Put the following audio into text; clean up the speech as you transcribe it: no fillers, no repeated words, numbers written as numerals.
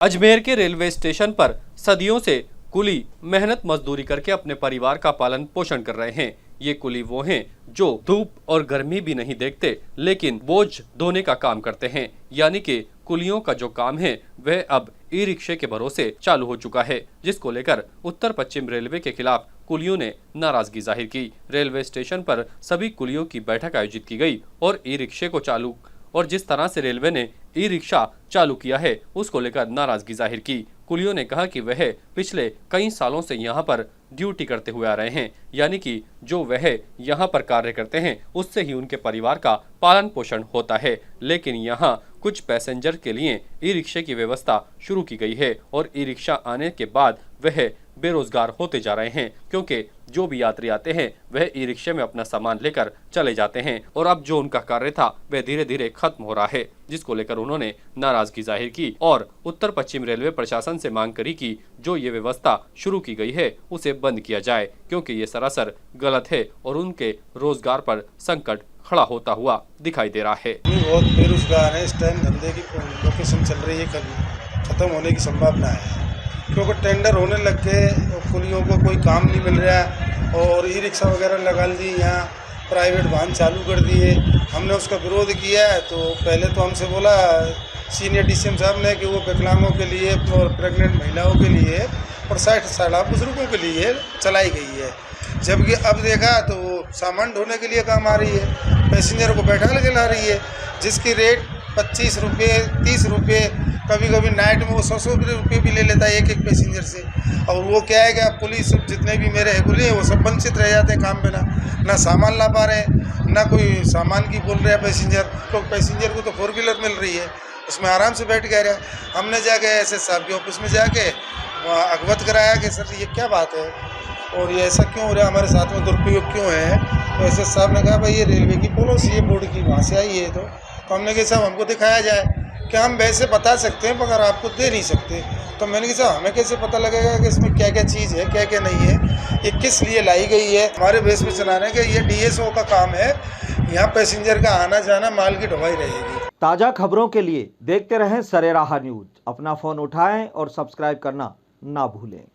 अजमेर के railway station पर सदियों से कुली मेहनत मजदूरी करके अपने परिवार का पालन पोषण कर रहे हैं। ये कुली वो हैं जो धूप और गर्मी भी नहीं देखते, लेकिन बोझ ढोने का काम करते हैं। यानी कि कुलियों का जो काम है वह अब ई रिक्शे के भरोसे चालू हो चुका है, जिसको लेकर उत्तर पश्चिम रेलवे के खिलाफ कुलियों ने नाराजगी जाहिर की। रेलवे स्टेशन पर सभी कुलियों की बैठक आयोजित की गई और ई रिक्शे को चालू और जिस तरह से रेलवे ने ई रिक्शा चालू किया है उसको लेकर नाराजगी जाहिर की। कुलियों ने कहा कि वह पिछले कई सालों से यहां पर ड्यूटी करते हुए आ रहे हैं, यानी कि जो वह यहां पर कार्य करते हैं उससे ही उनके परिवार का पालन पोषण होता है। लेकिन यहां कुछ पैसेंजर के लिए ई रिक्शे की व्यवस्था शुरू की गई है और ई रिक्शा आने के बाद वह बेरोजगार होते जा रहे हैं, क्योंकि जो भी यात्री आते हैं वह ई रिक्शे में अपना सामान लेकर चले जाते हैं और अब जो उनका कार्य था वह धीरे धीरे खत्म हो रहा है, जिसको लेकर उन्होंने नाराजगी जाहिर की और उत्तर पश्चिम रेलवे प्रशासन से मांग करी कि जो ये व्यवस्था शुरू की गई है उसे बंद किया जाए, क्योंकि ये सरासर गलत है और उनके रोजगार पर संकट खड़ा होता हुआ दिखाई दे रहा है। बहुत बेरोजगार है। इस टाइम धंधे की लोकेशन चल रही है, कभी खत्म होने की संभावना है, क्योंकि टेंडर होने लग गए और कुलियों को कोई काम नहीं मिल रहा है और ई रिक्शा वगैरह लगा दी, यहाँ प्राइवेट वाहन चालू कर दिए। हमने उसका विरोध किया है। तो पहले तो हमसे बोला सीनियर डीसीएम साहब ने कि वो विकलांगों के लिए और प्रेग्नेंट महिलाओं के लिए और 60 बुजुर्गों के लिए चलाई गई है, जबकि अब देखा तो वो सामान ढोने के लिए काम आ रही है, पैसेंजर को बैठा के ला रही है, जिसकी रेट 25 रुपये 30 रुपये, कभी कभी नाइट में वो 100 रुपये भी ले लेता है एक एक पैसेंजर से। और वो क्या है कि अब पुलिस जितने भी मेरे है कुली वो सब वंचित रह जाते हैं काम पे, ना सामान ला पा रहे हैं, ना कोई सामान की बोल रहे हैं पैसेंजर। तो पैसेंजर को तो 4 व्हीलर मिल रही है, उसमें आराम से बैठ गया। हमने जाके एसएस साहब के ऑफिस में जाके अवगत कराया कि सर ये क्या बात है और ये ऐसा क्यों हो रहा है, हमारे साथ में दुरुपयोग क्यों है। तो एसएस साहब ने कहा भाई ये रेलवे की पॉलिसी है, बोर्ड की, वहाँ से आई है। तो हमने कहा साहब हमको दिखाया जाए कि हम वैसे बता सकते हैं मगर आपको दे नहीं सकते। तो मैंने कहा साहब हमें कैसे पता लगेगा कि इसमें क्या क्या चीज़ है, क्या क्या नहीं है, ये किस लिए लाई गई है। हमारे बेस में चलाने के ये डीएसओ का काम है, यहाँ पैसेंजर का आना जाना, माल की ढुलाई रहेगी। ताज़ा खबरों के लिए देखते रहें सरेराह न्यूज। अपना फ़ोन उठाएं और सब्सक्राइब करना ना भूलें।